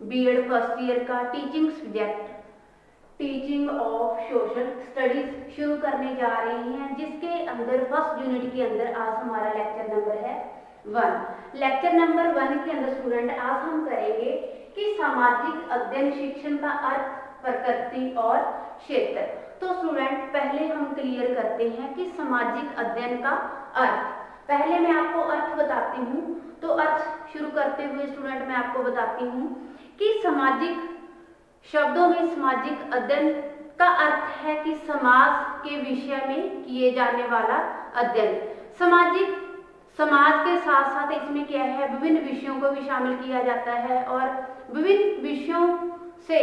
BEd first year का teaching subject teaching of social studies शुरू करने जा रही हैं, जिसके अंदर फर्स्ट यूनिट के अंदर आज हमारा लेक्चर नंबर है 1। लेक्चर नंबर 1 के अंदर स्टूडेंट आज हम करेंगे कि सामाजिक अध्ययन शिक्षण का अर्थ, प्रकृति और क्षेत्र। तो स्टूडेंट पहले हम क्लियर करते हैं कि सामाजिक अध्ययन का अर्थ। पहले मैं आपको अर्थ बताती हूँ। तो अर्थ शुरू करते हुए स्टूडेंट मैं आपको बताती हूँ कि सामाजिक शब्दों में सामाजिक अध्ययन का अर्थ है कि समाज के विषय में किए जाने वाला अध्ययन। समाज के साथ साथ इसमें क्या है, विभिन्न विषयों को भी शामिल किया जाता है और विभिन्न विषयों से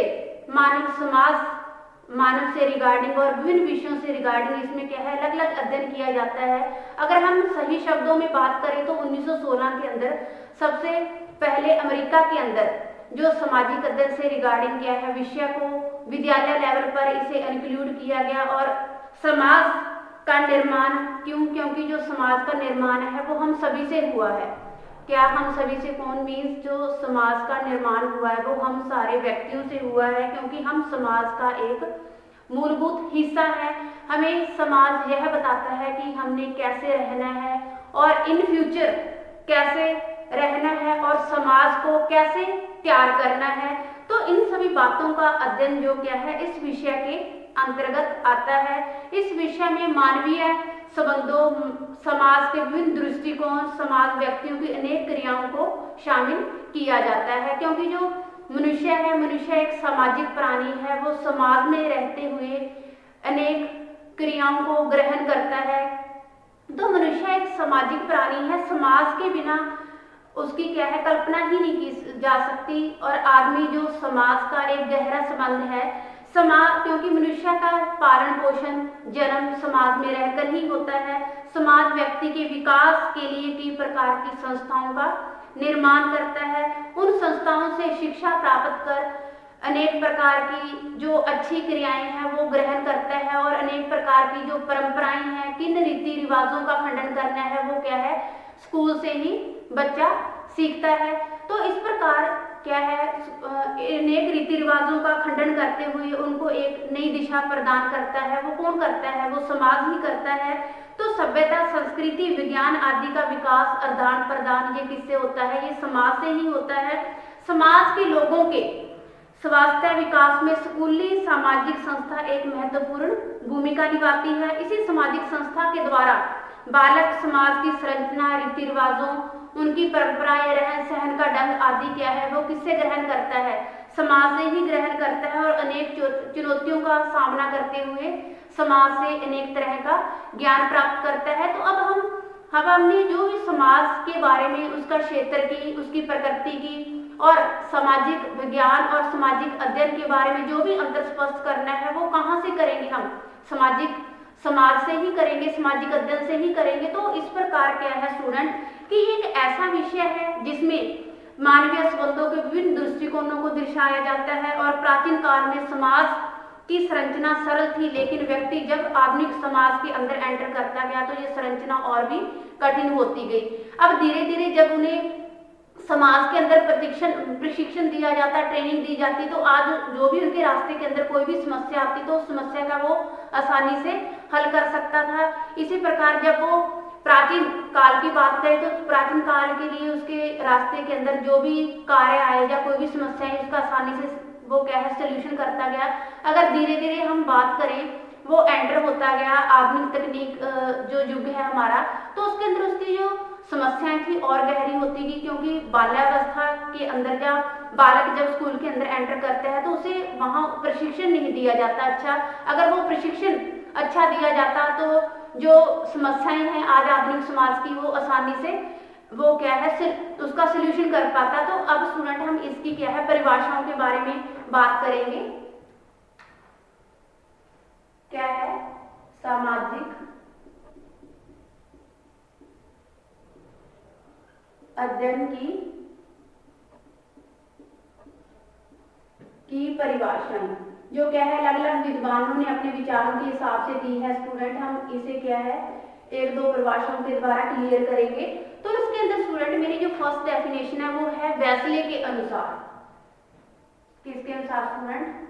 मानव से रिगार्डिंग और विभिन्न विषयों से रिगार्डिंग इसमें क्या है, अलग अलग अध्ययन किया जाता है। अगर हम सही शब्दों में बात करें तो 1916 के अंदर सबसे पहले अमेरिका के अंदर जो सामाजिक अध्ययन से रिगार्डिंग क्या है, विषय को विद्यालय लेवल पर इसे इंक्लूड किया गया। और समाज का निर्माण क्योंकि जो समाज का निर्माण है वो हम सभी से हुआ है। क्या हम सभी से कौन मीन्स जो समाज का निर्माण हुआ है वो हम सारे व्यक्तियों से हुआ है, क्योंकि हम समाज का एक मूलभूत हिस्सा है। हमें समाज यह बताता है कि हमने कैसे रहना है और इन फ्यूचर कैसे रहना है और समाज को कैसे तैयार करना है। तो इन सभी बातों का अध्ययन जो क्या है इस विषय के अंतर्गत आता है। इस विषय में मानवीय संबंधों, समाज के विभिन्न दृष्टिकोण, समाज व्यक्तियों की अनेक क्रियाओं को शामिल किया जाता है, क्योंकि जो मनुष्य एक सामाजिक प्राणी है। वो समाज में रहते हुए अनेक क्रियाओं को ग्रहण करता है। तो मनुष्य एक सामाजिक प्राणी है। समाज के बिना उसकी क्या है, कल्पना ही नहीं की जा सकती। और आदमी जो समाज का एक गहरा संबंध है। क्योंकि मनुष्य का पालन पोषण जन्म समाज में रहकर ही होता है। समाज व्यक्ति के विकास के लिए कई प्रकार की संस्थाओं का निर्माण करता है। उन संस्थाओं से शिक्षा प्राप्त कर अनेक प्रकार की जो अच्छी क्रियाएं हैं वो ग्रहण करता है और अनेक प्रकार की जो परंपराएं हैं, किन रीति रिवाजों का खंडन करना है वो क्या है, स्कूल से ही बच्चा सीखता है। तो इस प्रकार क्या है, अनेक रीति रिवाजों का खंडन करते हुए उनको एक नई दिशा प्रदान करता है। वो कौन करता है, वो समाज ही करता है। तो सभ्यता, संस्कृति, विज्ञान आदि का विकास, आदान प्रदान ये किससे होता है, ये समाज से ही होता है। समाज के लोगों के स्वास्थ्य विकास में स्कूली सामाजिक संस्था एक महत्वपूर्ण भूमिका निभाती है। इसी सामाजिक संस्था के द्वारा बालक समाज की संरचना, रीति रिवाजों, उनकी परंपराएं, रहन सहन का ढंग आदि क्या है वो किससे ग्रहण करता है, समाज से ही ग्रहण करता है। और अनेक चुनौतियों का सामना करते हुए समाज से अनेक तरह का ज्ञान प्राप्त करता है। तो अब हमने जो भी समाज के बारे में, उसका क्षेत्र की, उसकी प्रकृति की और सामाजिक विज्ञान और सामाजिक अध्ययन के बारे में जो भी अंतर स्पष्ट करना है वो कहाँ से करेंगे, हम समाज से ही करेंगे, सामाजिक अध्ययन से ही करेंगे। तो इस प्रकार क्या है स्टूडेंट कि एक ऐसा विषय है जिसमें मानवीय संबंधों के विभिन्न दृष्टिकोणों को दर्शाया जाता है। और प्राचीन काल में समाज की संरचना सरल थी, लेकिन व्यक्ति जब आधुनिक समाज के अंदर एंटर करता गया तो ये संरचना और भी कठिन होती गई। अब धीरे धीरे जब उन्हें समाज के अंदर प्रशिक्षण दिया जाता, ट्रेनिंग दी जाती, तो आज जो भी उनके रास्ते के अंदर कोई भी समस्या आती तो उस समस्या का वो आसानी से हल कर सकता था। इसी प्रकार जब वो प्राचीन काल की बात करें तो प्राचीन काल के लिए उसके रास्ते के अंदर जो भी कार्य आए या कोई भी समस्या है उसका आसानी से वो क्या है सोल्यूशन करता गया। अगर धीरे धीरे हम बात करें, वो एंटर होता गया आधुनिक तकनीक जो युग है हमारा, तो उसके अंदर उसकी जो समस्याएं थी और गहरी होती गई। क्योंकि बाल्यावस्था के अंदर जब बालक जब स्कूल के अंदर एंटर करते हैं तो उसे वहाँ प्रशिक्षण नहीं दिया जाता अच्छा। अगर वो प्रशिक्षण अच्छा दिया जाता तो जो समस्याएं हैं आज आधुनिक समाज की वो आसानी से वो क्या है उसका सोल्यूशन कर पाता। तो अब स्टूडेंट हम इसकी क्या है परिभाषाओं के बारे में बात करेंगे। क्या है सामाजिक अध्ययन की परिभाषाएं जो क्या है अलग अलग विद्वानों ने अपने विचारों के हिसाब से दी है। स्टूडेंट हम इसे क्या है एक दो परिभाषाओं के द्वारा क्लियर करेंगे। तो इसके अंदर स्टूडेंट मेरी जो फर्स्ट डेफिनेशन है वो है वेस्ले के अनुसार। किसके अनुसार स्टूडेंट?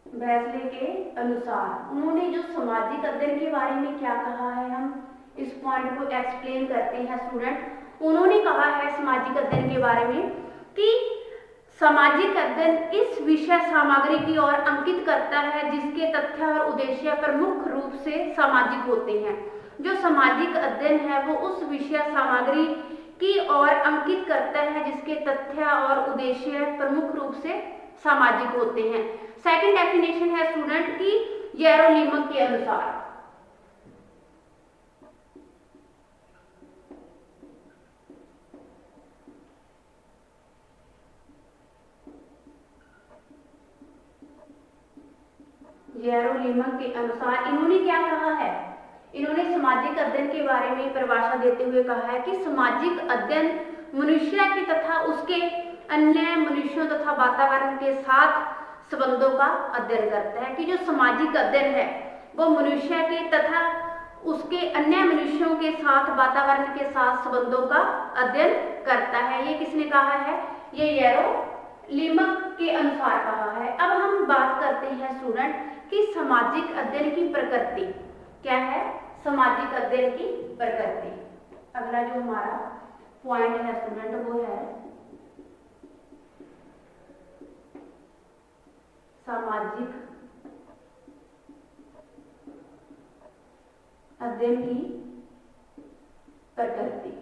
वेस्ले के अनुसार। उन्होंने जो सामाजिक अध्ययन के बारे में क्या कहा है, हम इस पॉइंट को एक्सप्लेन करते हैं स्टूडेंट। उन्होंने कहा है सामाजिक अध्ययन के बारे में कि सामाजिक अध्ययन इस विषय सामग्री की ओर अंकित करता है जिसके तथ्य और उद्देश्य प्रमुख रूप से सामाजिक होते हैं। जो सामाजिक अध्ययन है वो उस विषय सामग्री की ओर अंकित करता है जिसके तथ्य और उद्देश्य प्रमुख रूप से सामाजिक होते हैं। सेकंड डेफिनेशन है स्टूडेंट की येरोनीमस के अनुसार। येरोनीमस के अनुसार इन्होंने क्या कहा है? इन्होंने सामाजिक अध्ययन के बारे में परिभाषा देते हुए कहा है कि सामाजिक अध्ययन मनुष्य के तथा उसके अन्य मनुष्यों तथा वातावरण के साथ संबंधों का अध्ययन करता है। कि जो सामाजिक अध्ययन है वो मनुष्य के तथा उसके अन्य मनुष्यों के साथ वातावरण के साथ संबंधों का अध्ययन करता है। ये किसने कहा है? ये येरोनीमस के अनुसार कहा है। अब हम बात करते हैं स्टूडेंट कि सामाजिक अध्ययन की प्रकृति क्या है? सामाजिक अध्ययन की प्रकृति। अगला जो हमारा पॉइंट है स्टूडेंट वो है सामाजिक अध्ययन की प्रकृति।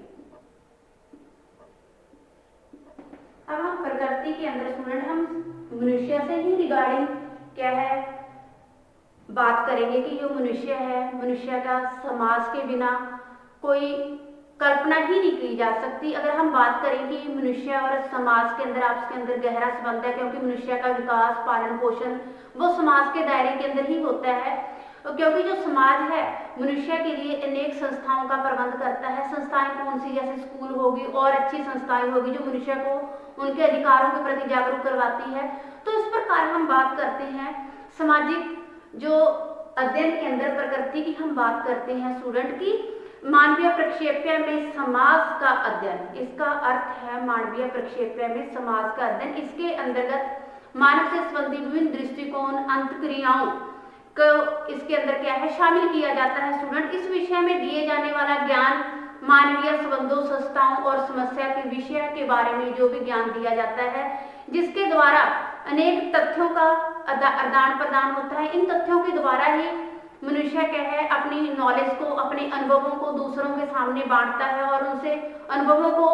अब हम प्रकृति के अंदर स्टूडेंट हम मनुष्य से ही रिगार्डिंग क्या है बात करेंगे कि जो मनुष्य है, मनुष्य का समाज के बिना कोई कल्पना ही नहीं की जा सकती। अगर हम बात करें कि मनुष्य और समाज के अंदर आपस के अंदर गहरा संबंध है, क्योंकि मनुष्य का विकास पालन पोषण वो समाज के दायरे के अंदर ही होता है। क्योंकि जो समाज है मनुष्य के लिए अनेक संस्थाओं का प्रबंध करता है। संस्थाएं कौन सी? जैसे स्कूल होगी और अच्छी संस्थाएं होगी जो मनुष्य को उनके अधिकारों के प्रति जागरूक करवाती है। तो इस प्रकार हम बात करते हैं सामाजिक जो अध्ययन के अंदर प्रकृति की हम बात करते हैं स्टूडेंट की मानवीय प्रक्षेप्य में समाज का अध्ययन। इसका अर्थ है मानवीय प्रक्षेप्य में समाज का अध्ययन। इसके अंतर्गत मानव से संबंधित विभिन्न दृष्टिकोण अंतक्रियाओं को इसके अंदर क्या है शामिल किया जाता है स्टूडेंट। इस विषय में दिए जाने वाला ज्ञान मानवीय संबंधों, संस्थाओं और समस्या के विषय के बारे में जो भी ज्ञान दिया जाता है जिसके द्वारा अनेक तथ्यों का आदान प्रदान होता है। इन तथ्यों के द्वारा ही मनुष्य क्या है अपनी नॉलेज को, अपने अनुभवों को दूसरों के सामने बांटता है और उनसे अनुभवों को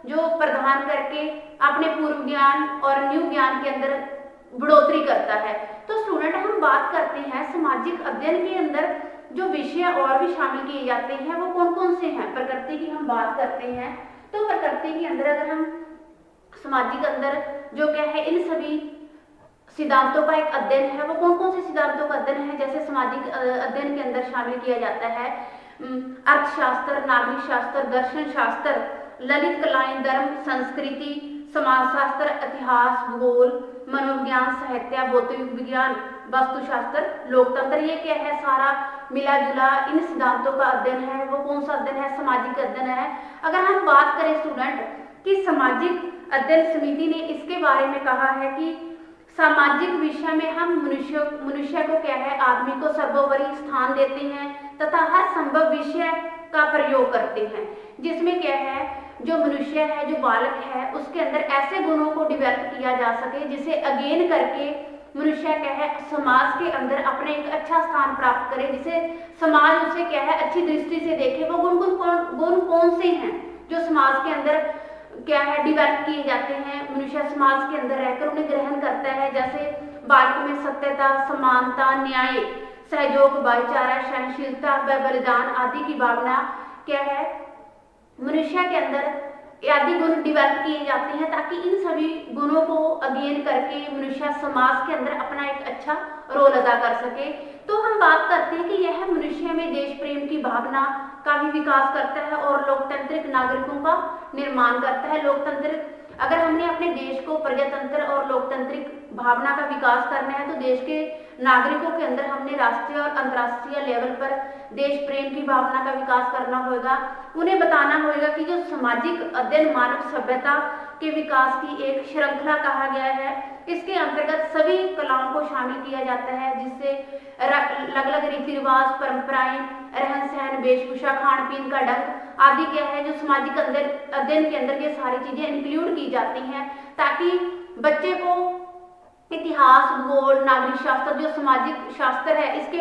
जो प्रदान करके अपने पूर्व ज्ञान और न्यू ज्ञान के अंदर बढ़ोतरी करता है। तो स्टूडेंट हम बात करते हैं सामाजिक अध्ययन के अंदर जो विषय और भी शामिल किए जाते हैं वो कौन कौन से हैं। प्रकृति की हम बात करते हैं तो प्रकृति के अंदर अगर हम सामाजिक अंदर जो क्या है इन सभी सिद्धांतों का एक अध्ययन है। वो कौन कौन से सिद्धांतों का अध्ययन है? जैसे सामाजिक अध्ययन के अंदर शामिल किया जाता है अर्थशास्त्र, नागरिक शास्त्र, दर्शन शास्त्र, ललित कलाएं, धर्म, संस्कृति, समाजशास्त्र, इतिहास, भूगोल, मनोविज्ञान, साहित्य, भौतिक विज्ञान, वास्तुशास्त्र, लोकतंत्र। ये क्या है सारा मिला जुला इन सिद्धांतों का अध्ययन है। वो कौन सा अध्ययन है? सामाजिक अध्ययन है। अगर हम बात करें स्टूडेंट कि सामाजिक अध्ययन समिति ने इसके बारे में कहा है कि सामाजिक विषय में हम मनुष्य को क्या है आदमी को सर्वोपरि स्थान देते हैं तथा हर संभव विषय का प्रयोग करते हैं जिसमें क्या है जो मनुष्य है, जो बालक है, उसके अंदर ऐसे गुणों को डेवलप किया जा सके जिसे अगेन करके मनुष्य क्या है समाज के अंदर अपने एक अच्छा स्थान प्राप्त करे, जिसे समाज उसे क्या है अच्छी दृष्टि से देखे। वो गुण कौन से हैं जो समाज के अंदर क्या है डेवलप किए जाते हैं, मनुष्य समाज के अंदर रहकर उन्हें ग्रहण करता है। जैसे बालक में सत्यता, समानता, न्याय, सहयोग, भाईचारा, सहनशीलता व बलिदान आदि की भावना क्या है मनुष्य के अंदर आदि गुण डेवलप किए जाते हैं ताकि इन सभी गुणों को अध्ययन करके मनुष्य समाज के अंदर अपना एक अच्छा रोल अदा कर सके। तो हम बात करते हैं कि यह मनुष्य में देश प्रेम की भावना का भी विकास करता है और लोकतांत्रिक नागरिकों का निर्माण करता है। लोकतंत्र अगर हमने अपने देश को प्रजातंत्र और लोकतांत्रिक भावना का विकास करना है तो देश के नागरिकों के अंदर हमने राष्ट्रीय और अंतर्राष्ट्रीय लेवल पर देश प्रेम की भावना का विकास करना होगा। उन्हें बताना होगा कि जो सामाजिक अध्ययन मानव सभ्यता के विकास की एक श्रृंखला कहा गया है। इसके अंतर्गत सभी कलाओं को शामिल किया जाता है, जिससे अलग अलग रीति रिवाज, परंपराएं, रहन सहन, वेशभूषा, खान पीन का ढंग आदि क्या है जो सामाजिक अध्ययन के अंदर ये सारी चीजें इंक्लूड की जाती हैं, ताकि बच्चे को इतिहास, भूगोल, नागरिक शास्त्र, जो सामाजिक शास्त्र है, इसके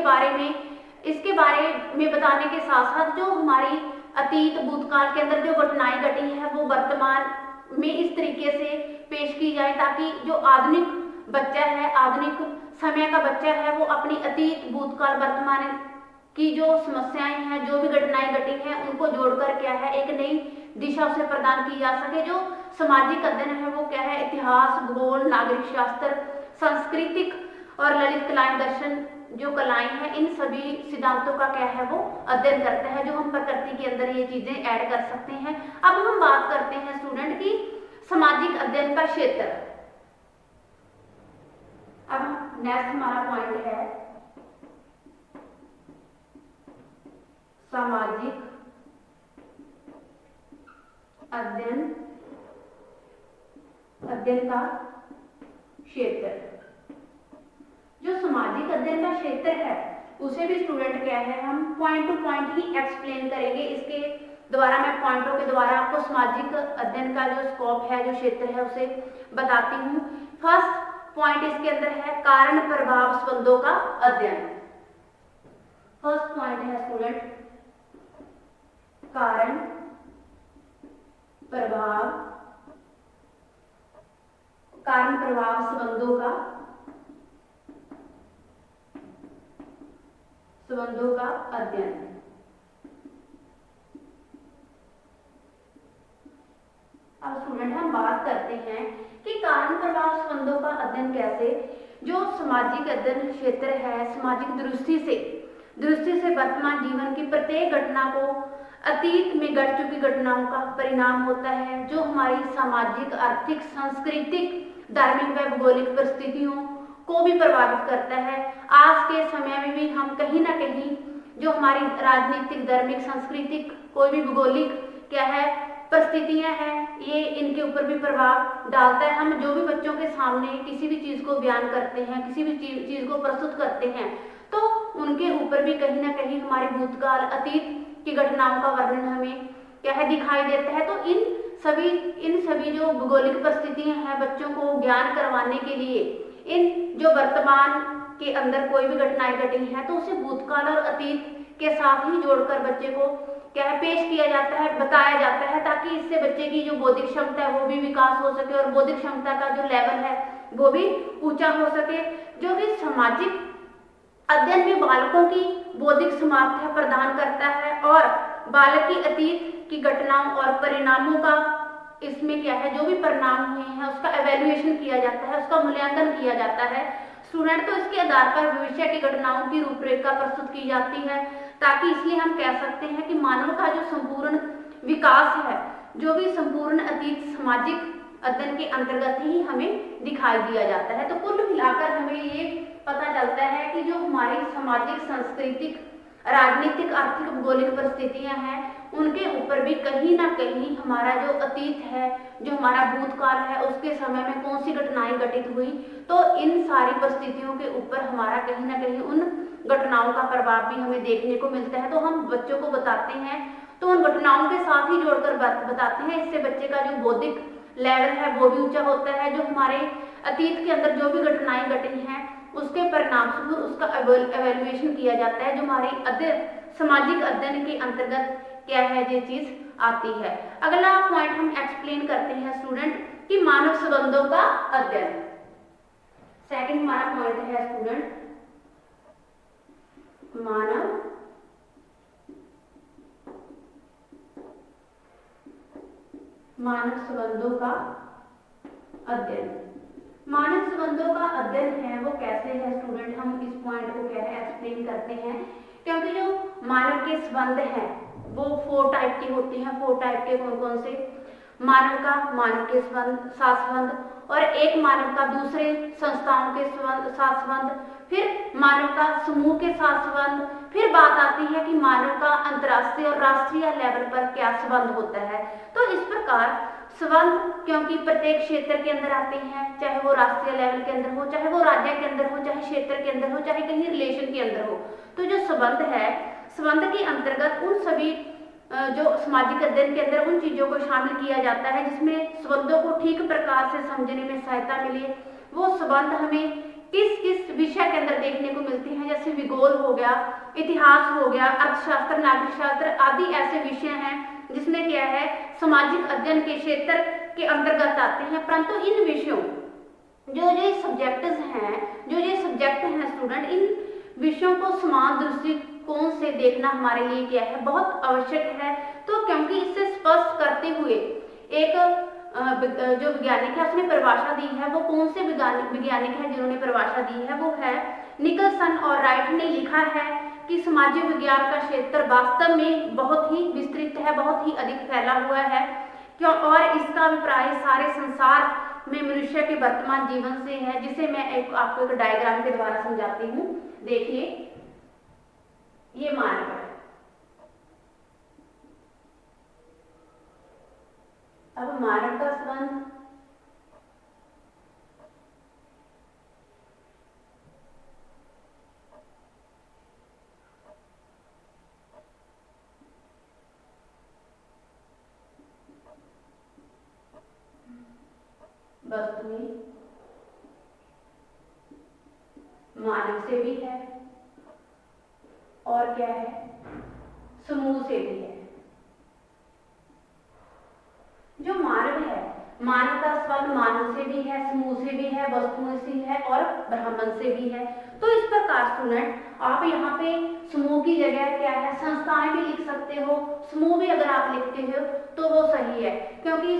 बारे में बताने के साथ साथ जो हमारी अतीत भूतकाल के अंदर जो घटनाएं घटी है वो वर्तमान में इस तरीके से पेश की जाए, ताकि जो आधुनिक बच्चा है, आधुनिक समय का बच्चा है, वो अपनी अतीत, भूतकाल, वर्तमान की जो समस्याएं हैं, जो भी घटनाएं घटी हैं, उनको जोड़कर क्या है एक नई दिशा उसे प्रदान की जा सके। जो सामाजिक अध्ययन है वो क्या है इतिहास, भूगोल, नागरिक शास्त्र, सांस्कृतिक और ललित कलाएं, दर्शन जो कलाएं हैं, इन सभी सिद्धांतों का क्या है वो अध्ययन करता है, जो हम प्रकृति के अंदर ये चीजें ऐड कर सकते हैं। अब हम बात करते हैं स्टूडेंट की सामाजिक अध्ययन का क्षेत्र। अब नेक्स्ट हमारा पॉइंट है सामाजिक अध्ययन का क्षेत्र। जो सामाजिक अध्ययन का क्षेत्र है उसे भी स्टूडेंट क्या है हम पॉइंट टू पॉइंट ही एक्सप्लेन करेंगे। इसके द्वारा मैं पॉइंटों के द्वारा आपको सामाजिक अध्ययन का जो स्कोप है, जो क्षेत्र है, उसे बताती हूँ। फर्स्ट पॉइंट इसके अंदर है कारण प्रभाव संबंधों का अध्ययन। फर्स्ट पॉइंट है स्टूडेंट कारण प्रभाव संबंधों का अध्ययन। अब स्टूडेंट हम बात करते हैं कि कारण प्रभाव संबंधों का अध्ययन कैसे। जो सामाजिक अध्ययन क्षेत्र है, सामाजिक दृष्टि से वर्तमान जीवन की प्रत्येक घटना को अतीत में घट चुकी घटनाओं का परिणाम होता है, जो हमारी सामाजिक, आर्थिक, सांस्कृतिक, धार्मिक व भौगोलिक परिस्थितियों को भी प्रभावित करता है। आज के समय में भी हम कहीं ना कहीं जो हमारी राजनीतिक, धार्मिक, सांस्कृतिक, कोई भी भौगोलिक क्या है परिस्थितियां हैं, ये इनके ऊपर भी प्रभाव डालता है। हम जो भी बच्चों के सामने किसी भी चीज को बयान करते हैं, किसी भी चीज को प्रस्तुत करते हैं, तो उनके ऊपर भी कहीं ना कहीं हमारे भूतकाल, अतीत की घटनाओं का वर्णन हमें क्या है दिखाई देता है। तो इन सभी जो भौगोलिक परिस्थितियां हैं, बच्चों को ज्ञान करवाने के लिए इन जो वर्तमान के अंदर कोई भी घटनाएं घटी हैं, तो उसे भूतकाल और अतीत के साथ ही जोड़कर बच्चे को क्या है पेश किया जाता है, बताया जाता है, ताकि इससे बच्चे की जो बौद्धिक क्षमता है वो भी विकास हो सके और बौद्धिक क्षमता का जो लेवल है वो भी ऊंचा हो सके। जो कि सामाजिक अध्ययन में बालकों की बौद्धिक सामर्थ्य प्रदान करता है और बालक की अतीत की घटनाओं और परिणामों का इसमें क्या है जो भी परिणाम हुए हैं उसका एवेल्युएशन किया जाता है, उसका मूल्यांकन किया जाता है स्टूडेंट। तो इसके आधार पर भविष्य की घटनाओं की रूपरेखा प्रस्तुत की जाती है, ताकि इसलिए हम कह सकते हैं कि मानव का जो संपूर्ण विकास है, जो भी संपूर्ण अतीत सामाजिक अध्ययन के अंतर्गत ही हमें दिखाई दिया जाता है। तो कुल मिलाकर हमें ये पता चलता है कि जो हमारी सामाजिक, सांस्कृतिक, राजनीतिक, आर्थिक, भौगोलिक परिस्थितियां हैं, उनके ऊपर भी कहीं ना कहीं हमारा जो अतीत है, जो हमारा भूतकाल है, उसके समय में कौन सी घटनाएं घटित हुई, तो इन सारी परिस्थितियों के ऊपर हमारा कहीं ना कहीं उन घटनाओं का प्रभाव भी हमें देखने को मिलता है। तो हम बच्चों को बताते हैं तो उन घटनाओं के साथ ही जोड़कर बताते हैं, इससे बच्चे का जो बौद्धिक लेवल है वो भी ऊंचा होता है। जो हमारे अतीत के अंदर जो भी घटनाएं घटी हैं उसके परिणाम स्वरूप उसका एवेल्युएशन किया जाता है, जो हमारी सामाजिक अध्ययन के अंतर्गत क्या है ये चीज आती है। अगला पॉइंट हम एक्सप्लेन करते हैं स्टूडेंट कि मानव संबंधों का अध्ययन। सेकंड हमारा पॉइंट है स्टूडेंट मानव संबंधों का अध्ययन। मानव संबंधों का अध्ययन है वो कैसे है स्टूडेंट, हम इस पॉइंट को क्या है एक्सप्लेन करते हैं, क्योंकि जो मानव के संबंध हैं वो 4 टाइप के होते हैं। 4 टाइप के कौन कौन से? मानव के साथ संबंध, और एक मानव का दूसरे संस्थाओं के साथ संबंध, फिर मानव का समूह के साथ संबंध, फिर बात आती है कि मानव का अंतर्राष्ट्रीय और राष्ट्रीय लेवल पर क्या संबंध होता है। तो इस प्रकार संबंध, क्योंकि प्रत्येक क्षेत्र के अंदर आते हैं, चाहे वो राष्ट्रीय लेवल के अंदर हो, चाहे वो राज्य के अंदर हो, चाहे क्षेत्र के अंदर हो, चाहे कहीं रिलेशन के अंदर हो, तो जो संबंध है, संबंध के अंतर्गत उन सभी जो सामाजिक अध्ययन के अंदर उन चीजों को शामिल किया जाता है जिसमें संबंधों को ठीक प्रकार से समझने में सहायता मिले। वो संबंध हमें किस किस विषय के अंदर देखने को मिलती हैं, जैसे भूगोल हो गया, इतिहास हो गया, अर्थशास्त्र, नागरिक शास्त्र आदि ऐसे विषय हैं जिसमें क्या है सामाजिक अध्ययन के क्षेत्र के अंतर्गत आते हैं। परंतु इन विषयों जो ये सब्जेक्ट हैं स्टूडेंट, इन विषयों को समान दृष्टिकोण से देखना हमारे लिए क्या है, बहुत आवश्यक है। तो क्योंकि इससे स्पष्ट करते हुए एक जो वैज्ञानिक है उसने परिभाषा दी है, वो कौन से वैज्ञानिक है जिन्होंने परिभाषा दी है, वो है निकलसन और राइट ने लिखा है कि सामाजिक विज्ञान का क्षेत्र वास्तव में बहुत ही विस्तृत है, बहुत ही अधिक फैला हुआ है क्यों, और इसका अभिप्राय सारे संसार में मनुष्य के वर्तमान जीवन से है, जिसे मैं आपको एक डायग्राम के द्वारा समझाती हूँ। देखिए, ये मानव है। अब मानव का संबंध वस्तुएं मानव से भी है और क्या है समूह से भी है। जो मानव है, मानव का संबंध मानव से भी है, समूह से भी है, वस्तुओं से है और ब्रह्मांड से भी है। तो इस प्रकार स्टूडेंट आप यहाँ पे समूह की जगह क्या है संस्थाएं भी लिख सकते हो, समूह भी अगर आप लिखते हो तो वो सही है, क्योंकि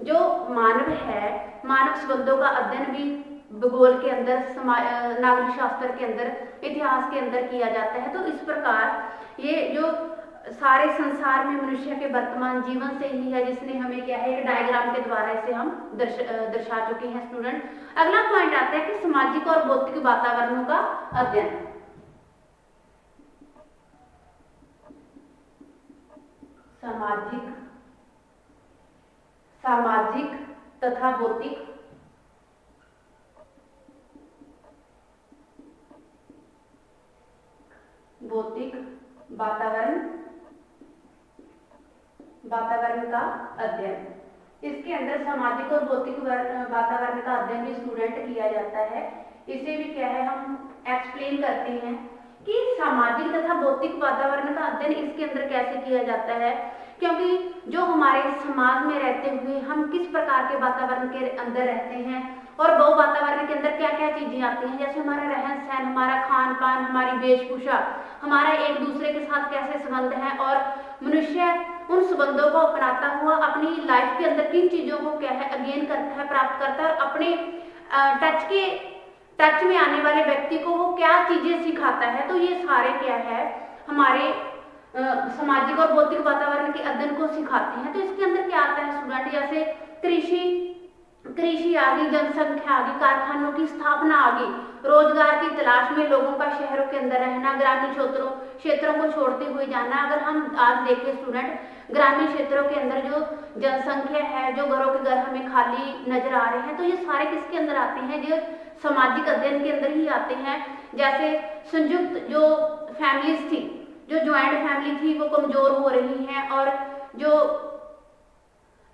जो मानव है, मानव संबंधों का अध्ययन भी भूगोल के अंदर, नागरिक शास्त्र के अंदर, इतिहास के अंदर किया जाता है। तो इस प्रकार ये जो सारे संसार में मनुष्य के वर्तमान जीवन से ही है, जिसने हमें क्या है एक डायग्राम के द्वारा इसे हम दर्शा चुके हैं स्टूडेंट। अगला पॉइंट आता है कि सामाजिक और भौतिक वातावरणों का अध्ययन। सामाजिक तथा भौतिक वातावरण का अध्ययन। इसके अंदर सामाजिक और भौतिक वातावरण का अध्ययन भी स्टूडेंट किया जाता है। इसे भी क्या है हम एक्सप्लेन करते हैं कि सामाजिक तथा भौतिक वातावरण का अध्ययन इसके अंदर कैसे किया जाता है, क्योंकि जो हमारे समाज में रहते हुए हम किस प्रकार के वातावरण के अंदर रहते हैं और वो वातावरण के अंदर क्या क्या चीजें आती हैं, जैसे हमारा रहन सहन, हमारा खान पान, हमारी वेशभूषा, हमारा एक दूसरे के साथ कैसे संबंध है और मनुष्य उन संबंधों को अपनाता हुआ अपनी लाइफ के अंदर किन चीजों को क्या है अगेन करता है, प्राप्त करता है, और अपने टच में आने वाले व्यक्ति को वो क्या चीजें सिखाता है। तो ये सारे क्या है हमारे सामाजिक और भौतिक वातावरण के अध्ययन को सिखाते हैं। तो इसके अंदर क्या आता है स्टूडेंट, जैसे कृषि आ गई, जनसंख्या आ गई, कारखानों की स्थापना आ गई, रोजगार की तलाश में लोगों का शहरों के अंदर रहना, ग्रामीण क्षेत्रों को छोड़ते हुए जाना। अगर हम आज देखें स्टूडेंट, ग्रामीण क्षेत्रों के अंदर जो जनसंख्या है, जो घरों के घर हमें खाली नजर आ रहे हैं, तो ये सारे किसके अंदर आते हैं, जो सामाजिक अध्ययन के अंदर ही आते हैं। जैसे संयुक्त जो फैमिलीज थी, जो ज्वाइंट फैमिली थी, वो कमजोर हो रही हैं, और जो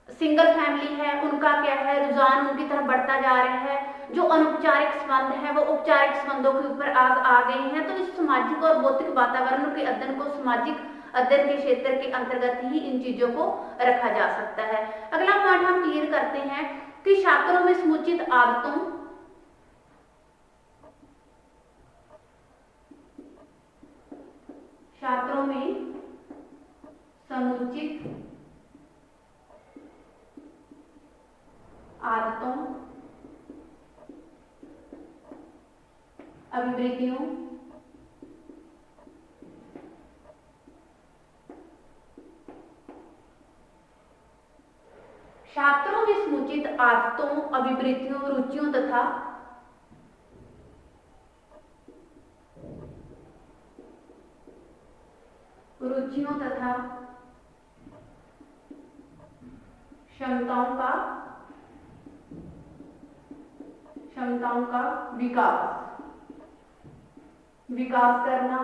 सिंगल फैमिली है उनका क्या है रुझान उनकी तरफ बढ़ता जा रहा है। जो अनौपचारिक संबंध है वो औपचारिक संबंधों के ऊपर आ गए हैं। तो इस सामाजिक और भौतिक वातावरण के अध्ययन को सामाजिक अध्ययन के क्षेत्र के अंतर्गत ही इन चीजों को रखा जा सकता है। अगला पॉइंट हम क्लियर करते हैं कि छात्रों में समुचित आदतों अभिवृत्तियों छात्रों में समुचित आदतों, अभिवृत्तियों, रुचियों तथा रुचियों तथा क्षमताओं का विकास करना।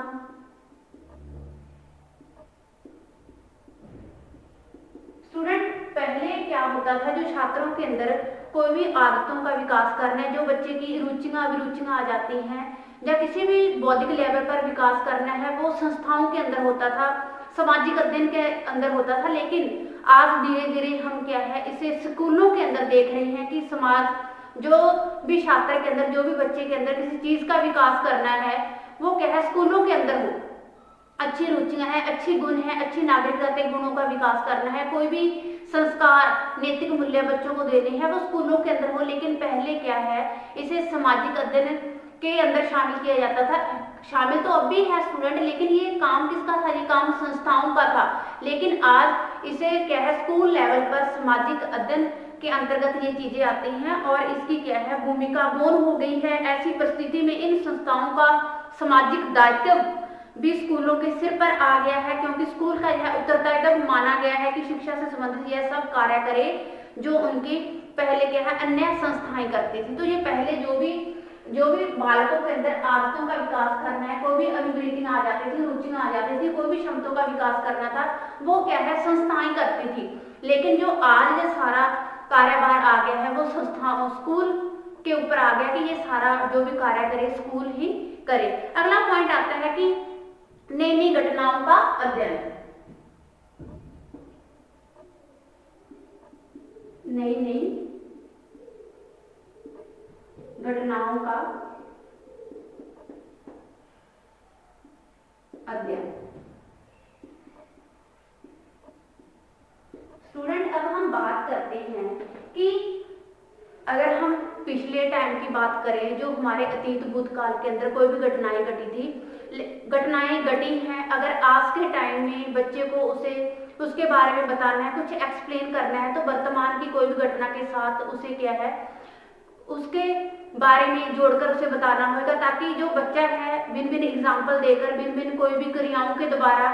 स्टूडेंट, पहले क्या होता था, जो छात्रों के अंदर कोई भी आदतों का विकास करना है, जो बच्चे की रुचियां अभिरुचियां आ जाती हैं या किसी भी बौद्धिक लेवल पर विकास करना है, वो संस्थाओं के अंदर होता था, सामाजिक अध्ययन के अंदर होता था। लेकिन आज धीरे धीरे हम क्या है, इसे स्कूलों के अंदर देख रहे हैं कि समाज जो भी छात्र के अंदर, जो भी बच्चे के अंदर किसी चीज का विकास करना है, वो क्या है, स्कूलों के अंदर हो। अच्छी रुचियां हैं, अच्छी गुण हैं, अच्छी नागरिकता के गुणों का विकास करना है, कोई भी संस्कार नैतिक मूल्य बच्चों को देने हैं, वो स्कूलों के अंदर हो। लेकिन पहले क्या है, इसे सामाजिक अध्ययन के अंदर शामिल किया जाता था। शामिल तो अब भी है स्टूडेंट, लेकिन ये काम किसका था, ये काम संस्थाओं का था। लेकिन आज इसे क्या है, स्कूल लेवल पर सामाजिक अध्ययन के अंतर्गत ये चीजें आती हैं और इसकी क्या है, भूमिका मौन हो गई है। ऐसी परिस्थिति में इन संस्थाओं का सामाजिक दायित्व भी स्कूलों के सिर पर आ गया है, क्योंकि स्कूल का यह उत्तरदायित्व माना गया है कि शिक्षा से संबंधित यह सब कार्य करे जो उनकी पहले क्या है, अन्य संस्थाएं करती थी। तो ये पहले जो भी बालकों के अंदर आदतों का विकास करना है, कोई भी अभिरुचियां आ जाती थी, रुचियां आ जाती थी, कोई भी क्षमताओं का विकास करना था, वो क्या है, संस्थाएं करती थी। लेकिन जो आज ये सारा कार्यभार आ गया है, वो संस्थाओं स्कूल के ऊपर आ गया कि ये सारा जो भी कार्य करे स्कूल ही करे। अगला पॉइंट आता है कि नई नई घटनाओं का अध्ययन। नई नई घटनाओं का अध्ययन। स्टूडेंट, अब हम बात करते हैं कि अगर हम पिछले टाइम की बात करें, जो हमारे अतीत भूतकाल के अंदर कोई भी घटनाएं घटी थी, घटनाएं घटी हैं, अगर आज के टाइम में बच्चे को उसके बारे में बताना है, कुछ एक्सप्लेन करना है, तो वर्तमान की कोई भी घटना के साथ उसे क्या है, उसके बारे में जोड़कर उसे बताना होगा, ताकि जो बच्चा है भिन्न भिन्न एग्जाम्पल देकर, भिन्न भिन्न कोई भी क्रियाओं के द्वारा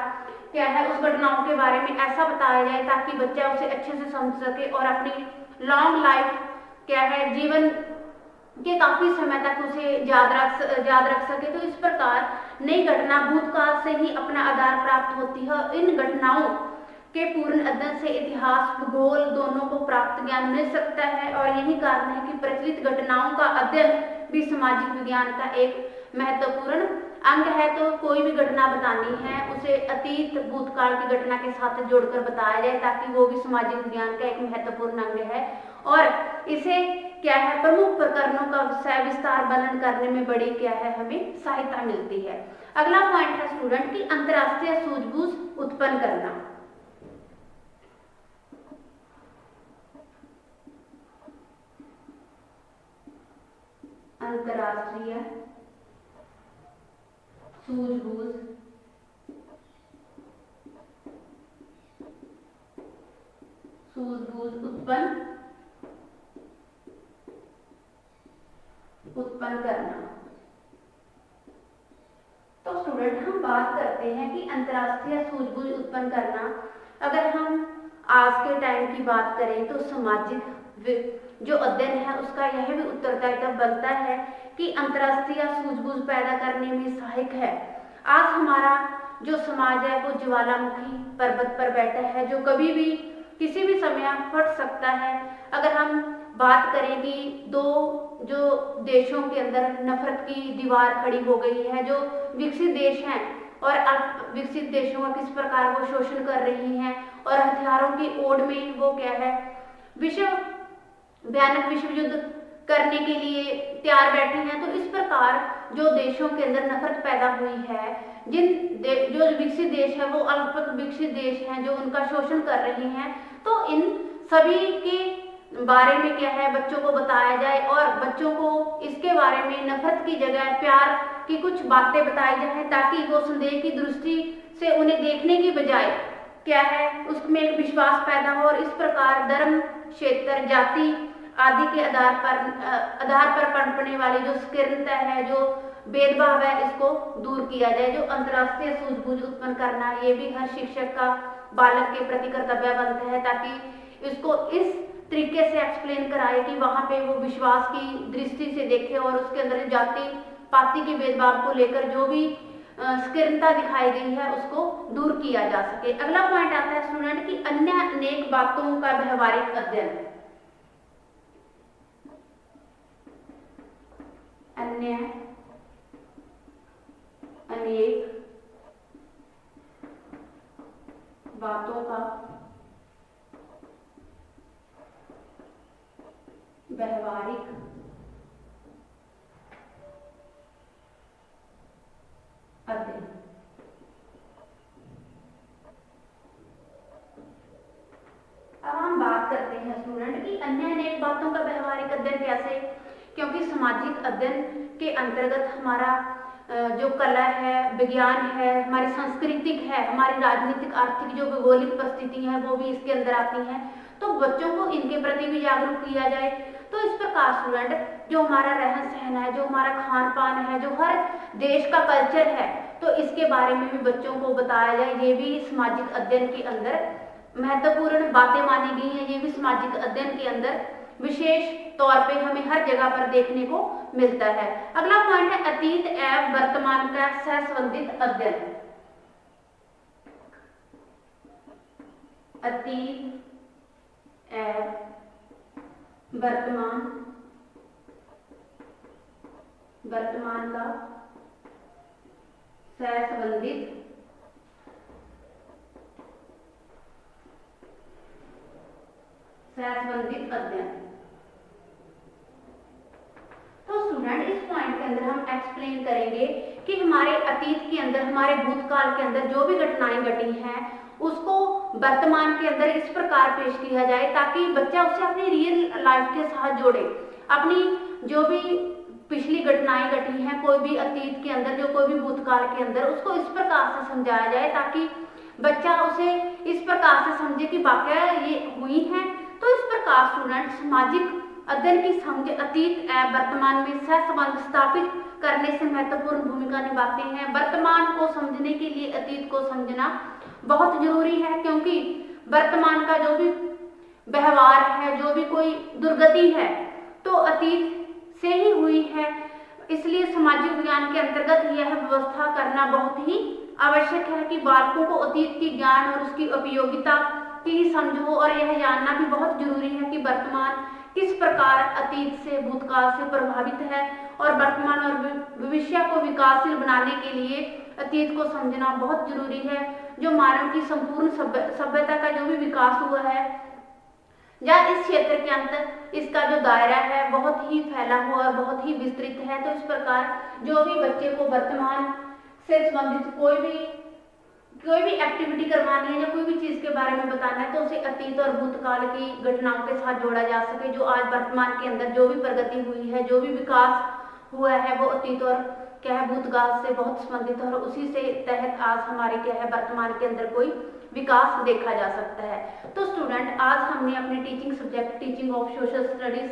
क्या है, उस घटनाओं के बारे में ऐसा बताया जाए ताकि बच्चा उसे अच्छे से समझ सके और अपनी लॉन्ग लाइफ क्या है, जीवन के काफी समय तक उसे याद रख सके। तो इस प्रकार नई घटना भूतकाल से ही अपना आधार प्राप्त होती है। इन घटनाओं के पूर्ण अध्ययन से इतिहास भूगोल दोनों को प्राप्त ज्ञान मिल सकता है और यही कारण है कि प्रचलित घटनाओं का अध्ययन भी सामाजिक विज्ञान का एक महत्वपूर्ण अंग है। तो कोई भी घटना बतानी है, उसे अतीत भूतकाल की घटना के साथ जोड़कर बताया जाए ताकि वो भी सामाजिक विज्ञान का एक महत्वपूर्ण अंग है और इसे क्या है, प्रमुख प्रकरणों का सविस्तार वर्णन करने में बड़ी क्या है, हमें सहायता मिलती है। अगला पॉइंट है स्टूडेंट की अंतरराष्ट्रीय सूझबूझ उत्पन्न करना। अंतरराष्ट्रीय सूझबूझ उत्पन्न करना। तो स्टूडेंट, हम बात करते हैं कि अंतरराष्ट्रीय सूझबूझ उत्पन्न करना। अगर हम आज के टाइम की बात करें तो सामाजिक जो अध्ययन है उसका यह भी उत्तरदायित्व बनता है कि अंतरराष्ट्रीय सूझबूझ पैदा करने में सहायक है। आज हमारा जो समाज है वो ज्वालामुखी पर्वत पर बैठा है जो कभी भी किसी भी समय फट सकता है। अगर हम बात करें कि दो जो देशों के अंदर नफरत की दीवार खड़ी हो गई है, जो विकसित देश हैं और अल्प विकसित देशों का किस प्रकार वो शोषण कर रही हैं और हथियारों की ओर में वो क्या है, भयानक विश्व युद्ध करने के लिए तैयार बैठे हैं। तो इस प्रकार जो देशों के अंदर नफरत पैदा हुई है, जो विकसित देश है वो अल्प विकसित देश हैं जो उनका शोषण कर रहे हैं, तो इन सभी के बारे में क्या है, बच्चों को बताया जाए और बच्चों को इसके बारे में नफरत की जगह प्यार की कुछ बातें बताई जाए ताकि वो संदेह की दृष्टि से उन्हें देखने की बजाय क्या है, उसमें एक विश्वास पैदा हो और इस प्रकार धर्म, क्षेत्र, जाति आदि के आधार पर पनपने वाली जो संकीर्णता है, जो भेदभाव है इसको दूर किया जाए। जो अंतर्राष्ट्रीय सूझबूझ उत्पन्न करना, ये भी हर शिक्षक का बालक के प्रति कर्तव्य बनता है, ताकि इसको इस तरीके से एक्सप्लेन कराए कि वहाँ पे वो विश्वास की दृष्टि से देखे और उसके अंदर जाति पाति के भेदभाव को लेकर जो भी स्कीर्णता दिखाई गई है उसको दूर किया जा सके। अगला पॉइंट आता है स्टूडेंट की अन्य अनेक बातों का व्यवहारिक अध्ययन। अन्य अनेक बातों का व्यवहारिक अध्ययन। अब हम बात करते हैं स्टूडेंट की अन्य अनेक बातों का व्यवहारिक अध्ययन कैसे, क्योंकि सामाजिक अध्ययन के अंतर्गत हमारा जो कला है, विज्ञान है, हमारी सांस्कृतिक है, हमारी राजनीतिक आर्थिक जो भौगोलिक परिस्थिति है वो भी इसके अंदर आती हैं। तो बच्चों को इनके प्रति भी जागरूक किया जाए। तो इस प्रकार स्टूडेंट जो हमारा रहन सहन है, जो हमारा खान पान है, जो हर देश का कल्चर है, तो इसके बारे में भी बच्चों को बताया जाए। ये भी सामाजिक अध्ययन के अंदर महत्वपूर्ण बातें मानी गई हैं। ये भी सामाजिक अध्ययन के अंदर विशेष तौर पे हमें हर जगह पर देखने को मिलता है। अगला पॉइंट है अतीत एवं वर्तमान का सहसंबंधित अध्ययन। अतीत एवं वर्तमान का सहसंबंधित अध्ययन। तो स्टूडेंट इस पॉइंट के अंदर हम एक्सप्लेन करेंगे कि हमारे अतीत के अंदर, हमारे भूतकाल के अंदर जो भी घटनाएं घटी हैं उसको वर्तमान के अंदर इस प्रकार पेश किया जाए ताकि बच्चा उसे अपनी रियल लाइफ के साथ जोड़े। अपनी जो भी पिछली घटनाएं घटी हैं, कोई भी अतीत के अंदर, जो कोई भी भूतकाल के अंदर, उसको इस प्रकार से समझाया जाए ताकि बच्चा उसे इस प्रकार से समझे कि वाकया ये हुई है। तो इस प्रकार स्टूडेंट सामाजिक अध्ययन की समझ अतीत एवं वर्तमान में सहसंबंध स्थापित करने से महत्वपूर्ण भूमिका निभाते हैं। वर्तमान को समझने के लिए अतीत को समझना बहुत जरूरी है, क्योंकि वर्तमान का जो भी व्यवहार है, जो भी कोई दुर्गति है, तो अतीत से ही हुई है। इसलिए सामाजिक विज्ञान के अंतर्गत यह व्यवस्था करना बहुत ही आवश्यक है कि बालकों को अतीत की ज्ञान और उसकी उपयोगिता की समझ हो, और यह जानना भी बहुत जरूरी है कि वर्तमान किस प्रकार अतीत से, भूतकाल से प्रभावित है, और वर्तमान और भविष्य को विकासशील बनाने के लिए अतीत को समझना बहुत जरूरी है। जो मानव की संपूर्ण सभ्यता का जो भी विकास हुआ है, या इस क्षेत्र के अंदर इसका जो दायरा है बहुत ही फैला हुआ और बहुत ही विस्तृत है। तो इस प्रकार जो भी बच्चे को वर्तमान से संबंधित कोई भी एक्टिविटी करवानी है या कोई भी चीज के बारे में बताना है, तो उसे अतीत और भूतकाल की घटनाओं के साथ जोड़ा जा सके। जो आज वर्तमान के अंदर जो भी प्रगति हुई है, जो भी विकास हुआ है, वो अतीत और क्या है भूतकाल से बहुत संबंधित है, और उसी से तहत आज हमारे क्या है वर्तमान के अंदर कोई विकास देखा जा सकता है। तो स्टूडेंट आज हमने अपने teaching subject teaching of social studies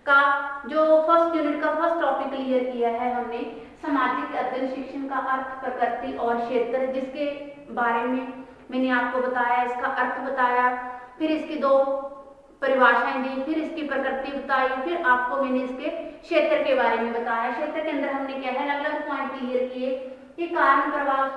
का जो फर्स्ट यूनिट का फर्स्ट टॉपिक क्लियर किया है। हमने सामाजिक अध्ययन शिक्षण का अर्थ, प्रकृति और क्षेत्र, जिसके बारे में मैंने आपको बताया, इसका अर्थ बताया, फिर इसकी दो परिभाषाएं दी, फिर इसकी प्रकृति बताई, फिर आपको मैंने इसके क्षेत्र के बारे में बताया। क्षेत्र के अंदर हमने क्या है अलग अलग पॉइंट क्लियर किए कि कारण प्रभाव